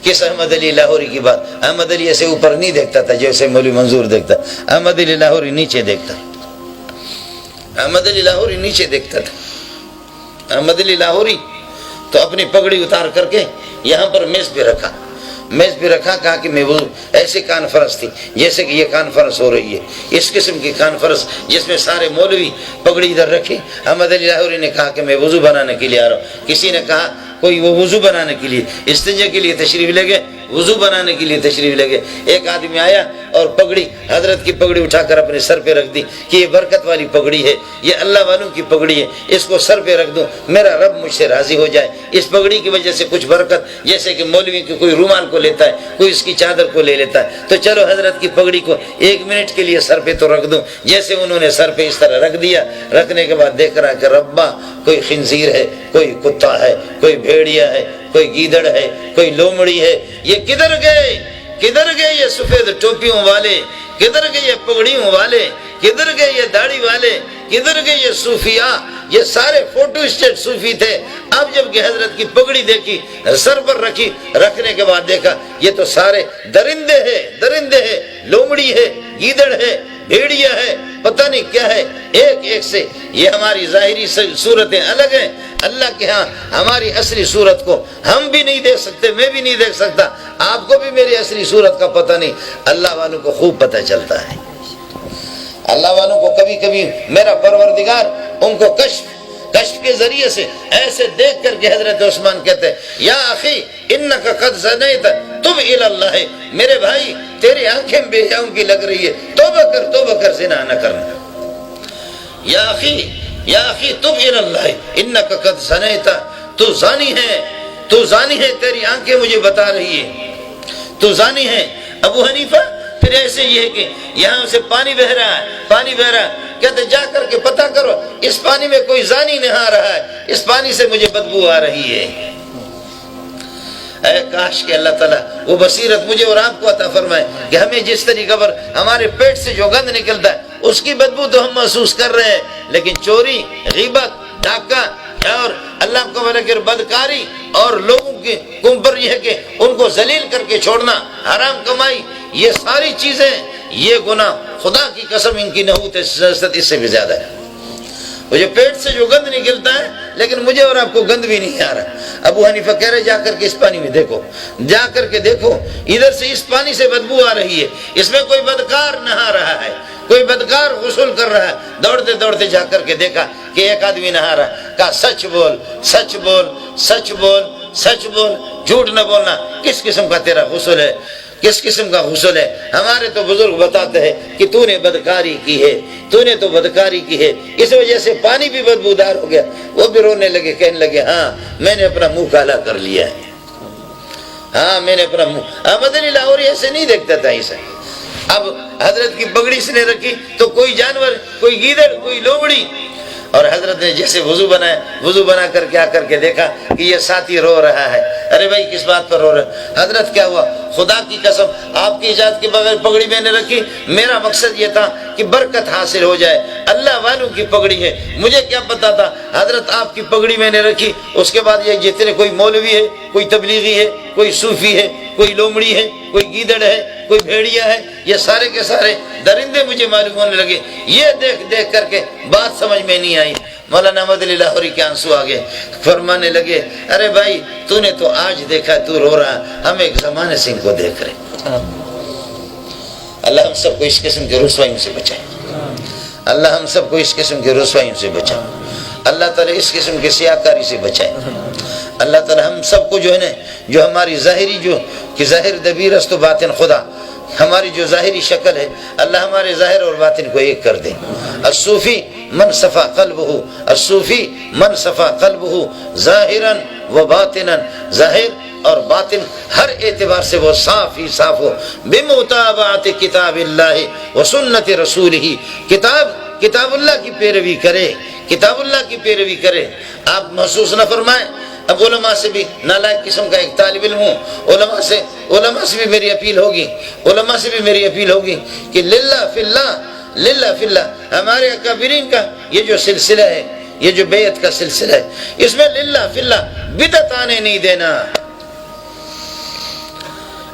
کس احمد علی لاہوری کی بات؟ احمد علی ایسے اوپر نہیں دیکھتا تھا جیسے مولوی منظور دیکھتا، احمد علی لاہوری نیچے دیکھتا، احمد علی لاہوری نیچے دیکھتا تھا۔ احمد علی لاہوری تو اپنی پگڑی اتار کر کے یہاں پر میز پہ رکھا، کہا کہ میں وہ ایسی کانفرنس تھی جیسے کہ یہ کانفرنس ہو رہی ہے، اس قسم کی کانفرنس جس میں سارے مولوی پگڑی ادھر رکھے۔ احمد علی لاہوری نے کہا کہ میں وضو بنانے کے لیے آ رہا ہوں۔ کسی نے کہا کوئی وہ وضو بنانے کے لیے، استنجا کے لیے تشریف لے گئے، وضو بنانے کے لیے تشریف لے گئے۔ ایک آدمی آیا اور پگڑی، حضرت کی پگڑی اٹھا کر اپنے سر پہ رکھ دی کہ یہ برکت والی پگڑی ہے، یہ اللہ والوں کی پگڑی ہے، اس کو سر پہ رکھ دوں، میرا رب مجھ سے راضی ہو جائے۔ اس پگڑی کی وجہ سے کچھ برکت، جیسے کہ مولوی کی کوئی رومال کو لیتا ہے، کوئی اس کی چادر کو لے لیتا ہے، تو چلو حضرت کی پگڑی کو 1 منٹ کے لیے سر پہ تو رکھ دوں۔ جیسے انہوں نے سر پہ اس طرح رکھ دیا، رکھنے کے بعد دیکھ رہا کہ ربا کوئی خنزیر ہے، کوئی کتا ہے، کوئی بھیڑیا ہے، کوئی گیدڑ ہے، کوئی لومڑی ہے، یہ کدھر گئے یہ سفید ٹوپیوں والے، کدھر گئے یہ پگڑیوں والے، کدھر گئے یہ داڑھی والے، کدھر گئے یہ صوفیاء؟ یہ سارے فوٹو اسٹیٹ صوفی تھے۔ اب جب کہ حضرت کی پگڑی دیکھی، سر پر رکھی، رکھنے کے بعد دیکھا یہ تو سارے درندے ہیں، لومڑی ہے، گیدڑ ہے، بھیڑیا ہے، پتہ نہیں کیا ہے، ایک سے۔ یہ ہماری ظاہری صورتیں الگ ہیں، اللہ کے ہاں ہماری اصلی صورت کو ہم بھی نہیں دیکھ سکتے، میں بھی نہیں دیکھ سکتا، آپ کو بھی میری اصلی صورت کا پتہ نہیں، اللہ والوں کو خوب پتہ چلتا ہے۔ اللہ والوں کو کبھی کبھی میرا پروردگار ان کو کشف کے ذریعے سے ایسے دیکھ کر کے حضرت عثمان کہتے ہیں یا اخی انک قد زنیت تب الی اللہ، میرے بھائی تیری آنکھیں بے حیاؤں کی لگ رہی ہے، توبہ کر زنا نہ کرنا۔ یا اخی تب الی اللہ انک قد زنیت، تو زانی ہے، تیری آنکھیں مجھے بتا رہی ہے تو زانی ہے۔ ابو حنیفہ پھر ایسے یہ ہے کہ یہاں سے پانی بہ رہا ہے، کہتے جا کر کے پتہ کرو اس پانی میں کوئی زانی نہا رہا ہے، اس پانی سے مجھے بدبو آ رہی ہے۔ اے کاش کہ اللہ تعالیٰ وہ بصیرت مجھے اور آپ کو عطا فرمائے کہ ہمیں جس طریقے پر ہمارے پیٹ سے جو گند نکلتا ہے اس کی بدبو تو ہم محسوس کر رہے ہیں، لیکن چوری، غیبت، ڈاکہ اور اللہ کو بلکہ بدکاری اور لوگوں کے اوپر یہ ہے کہ ان کو ذلیل کر کے چھوڑنا، حرام کمائی، یہ ساری چیزیں، یہ گناہ خدا کی قسم ان کی نحوت اس سے بھی زیادہ ہے۔ وہ جو پیٹ سے جو گند نکلتا ہے لیکن مجھے اور آپ کو گند بھی نہیں آ رہا۔ ابو حنیفہ کہہ رہے جا کر کے اس پانی میں دیکھو، جا کر کے دیکھو، ادھر سے اس پانی سے بدبو آ رہی ہے، اس میں کوئی بدکار نہا رہا ہے، کوئی بدکار غسل کر رہا ہے۔ دوڑتے جا کر کے دیکھا کہ ایک آدمی نہا رہا، کہا سچ بول، جھوٹ نہ بولنا، کس قسم کا تیرا غسل ہے، کس قسم کا غسل ہے؟ ہمارے تو بزرگ بتاتے ہیں کہ تو نے بدکاری کی ہے، اس وجہ سے پانی بھی بدبودار ہو گیا۔ وہ بھی رونے لگے، کہنے لگے ہاں میں نے اپنا منہ کالا کر لیا ہے، ہاں میں نے اپنا منہ۔ احمد علی لاہوری ایسے نہیں دیکھتا تھا اسے۔ اب حضرت کی پگڑی اس نے رکھی تو کوئی جانور، کوئی گیدڑ، کوئی لومڑی، اور حضرت نے جیسے وضو بنا کر کے آ کر کے دیکھا کہ یہ ساتھی رو رہا ہے۔ ارے بھائی کس بات پر رو رہا ہے؟ حضرت کیا ہوا؟ خدا کی قسم آپ کی اجازت کے بغیر پگڑی میں نے رکھی، میرا مقصد یہ تھا کہ برکت حاصل ہو جائے، اللہ والوں کی پگڑی ہے، مجھے کیا پتا تھا؟ حضرت آپ کی پگڑی میں نے رکھی، اس کے بعد یہ جتنے کوئی مولوی ہے، کوئی تبلیغی ہے، کوئی صوفی ہے، کوئی لومڑی ہے، کوئی گیدڑ ہے، کوئی بھیڑیا ہے، یہ سارے کے سارے درندے مجھے معلوم ہونے لگے۔ یہ دیکھ کر کے بات سمجھ میں نہیں آئی۔ مولانا احمد علی لاہوری کے آنسو آگے، فرمانے لگے ارے بھائی تو نے تو آج دیکھا تو رو رہا، ہم ایک زمانے سے ان کو دیکھ رہے۔ اللہ ہم سب کو اس قسم کے رسوائیوں سے بچائے، اللہ ہم سب کو اس قسم کے رسوائیوں سے بچائے، اللہ تعالیٰ اس قسم کے سیاکاری سے بچائے۔ اللہ تعالیٰ ہم سب کو جو ہے نا، جو ہماری ظاہری جو کہ ظاہر دبیر است و باطن خدا، ہماری جو ظاہری شکل ہے، اللہ ہمارے ظاہر اور باطن کو ایک کر دے۔ الصوفی من صفا قلبہ ظاہرا و باطنا، ظاہر اور باطن ہر اعتبار سے وہ صاف ہی صاف ہو، بمتابعت کتاب اللہ و سنت رسولہ، کتاب اللہ کی پیروی کرے، کتاب اللہ کی پیروی کرے۔ آپ محسوس نہ فرمائیں، اب علماء سے بھی نالائق قسم کا ایک طالب علم ہوں، علماء سے بھی میری اپیل ہوگی کہ للہ فی اللہ ہمارے اکابرین کا یہ جو سلسلہ ہے، یہ جو بیعت کا سلسلہ ہے، اس میں للہ فی اللہ بدعت آنے نہیں دینا،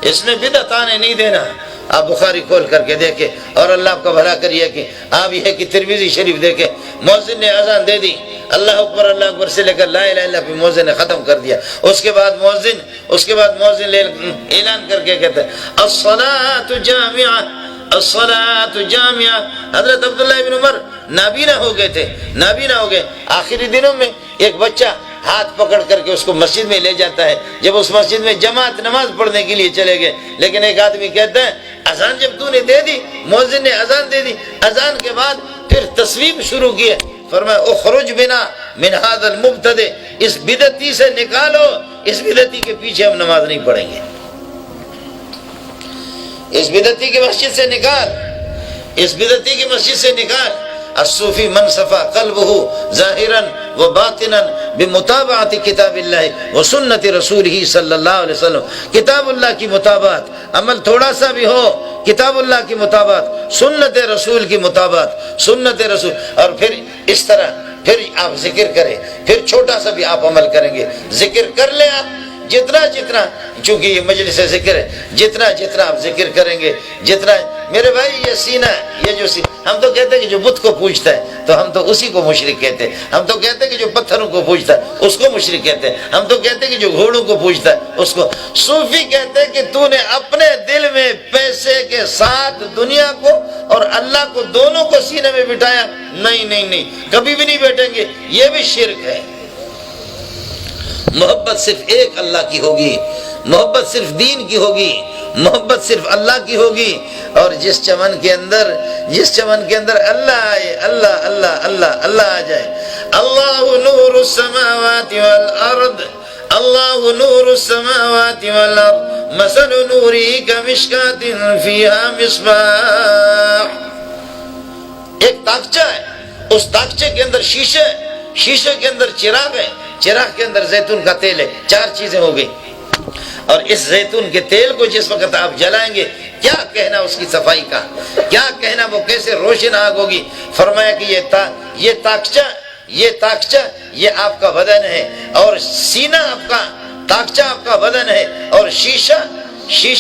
اس میں بدعت آنے نہیں دینا۔ آپ بخاری کھول کر کے دیکھیں، اور اللہ آپ کا بھلا کریے کہ آپ یہ کہ ترمذی شریف دیکھیں، مؤذن نے اذان دے دی، اللہ اکبر سے لے کر لا الہ الا اللہ، مؤذن نے ختم کر دیا۔ اس کے بعد مؤذن اعلان کر کے کہتا ہے الصلاۃ جامعہ، الصلاۃ جامعہ۔ حضرت عبداللہ ابن عمر نابینا ہو گئے، آخری دنوں میں ایک بچہ ہاتھ پکڑ کر کے اس کو مسجد میں لے جاتا ہے، جب اس مسجد میں جماعت نماز پڑھنے کے لیے چلے گئے، لیکن ایک آدمی کہتا ہے اذان جب تو نے دے دی، مؤذن نے اذان دے دی، اذان کے بعد پھر تصویب شروع کی ہے، فرمایا اخرج بنا من هذا المبتدع، اس بدعتی سے نکالو، اس بدعتی کے پیچھے ہم نماز نہیں پڑھیں گے، اس بدعتی کی مسجد سے نکال، اس بدعتی کی مسجد سے نکال۔ الصوفی من صفا قلبہ ظاہرا و باطنا بمتابعت کتاب اللہ و سنت رسولہ صلی اللہ علیہ وسلم۔ کتاب اللہ کی مطابعت، عمل تھوڑا سا بھی ہو، کتاب اللہ کی مطابعت، سنت رسول کی مطابعت، سنت رسول، اور پھر اس طرح پھر آپ ذکر کریں، پھر چھوٹا سا بھی آپ عمل کریں گے، ذکر کر لیں آپ جتنا، چونکہ یہ مجلس ذکر ہے، جتنا آپ ذکر کریں گے، جتنا، میرے بھائی یہ سینہ، یہ جو سینہ، ہم تو کہتے ہیں کہ جو بت کو پوجتا ہے تو ہم تو اسی کو مشرک کہتے ہیں، ہم تو کہتے ہیں کہ جو پتھروں کو پوجتا ہے اس کو مشرک کہتے ہیں، ہم تو کہتے ہیں کہ جو گھوڑوں کو پوجتا ہے اس کو۔ صوفی کہتے ہیں کہ تو نے اپنے دل میں پیسے کے ساتھ دنیا کو اور اللہ کو دونوں کو سینے میں بٹھایا، نہیں، کبھی بھی نہیں بیٹھیں گے، یہ بھی شرک ہے۔ محبت صرف ایک اللہ کی ہوگی، محبت صرف دین کی ہوگی، محبت صرف اللہ کی ہوگی، اور جس چمن کے اندر اللہ آئے، اللہ آ جائے۔ اللہ نور السماوات والارض، اللہ نور السماوات والارض، مثل نوری کمشکات فیہا مصباح۔ ایک تاقچہ ہے، اس تاقچے کے اندر شیشے کے اندر چراغ ہے، چراغ کے اندر زیتون کا تیل ہے، 4 چیزیں ہو گئی، اور اس زیتون کے تیل کو جس وقت آپ جلائیں گے، کیا کہنا اس کی صفائی کا، کیا کہنا وہ کیسے روشن آگ ہوگی۔ فرمایا کہ یہ تاقچہ یہ آپ کا بدن ہے، اور سینہ آپ کا، تاقچہ آپ کا بدن ہے، اور شیشہ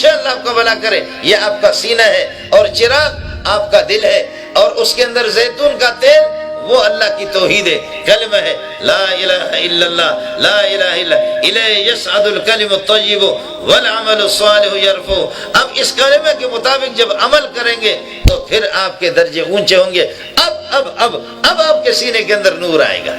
اللہ آپ کا بھلا کرے یہ آپ کا سینہ ہے، اور چراغ آپ کا دل ہے، اور اس کے اندر زیتون کا تیل وہ اللہ کی توحید ہے، کلمہ ہے، لا الہ الا اللہ، لا الہ الا الیہ یصعد الکلم الطیب والعمل الصالح یرفع۔ اب اس کلمہ کے مطابق جب عمل کریں گے تو پھر آپ کے درجے اونچے ہوں گے، اب آپ کے سینے کے اندر نور آئے گا۔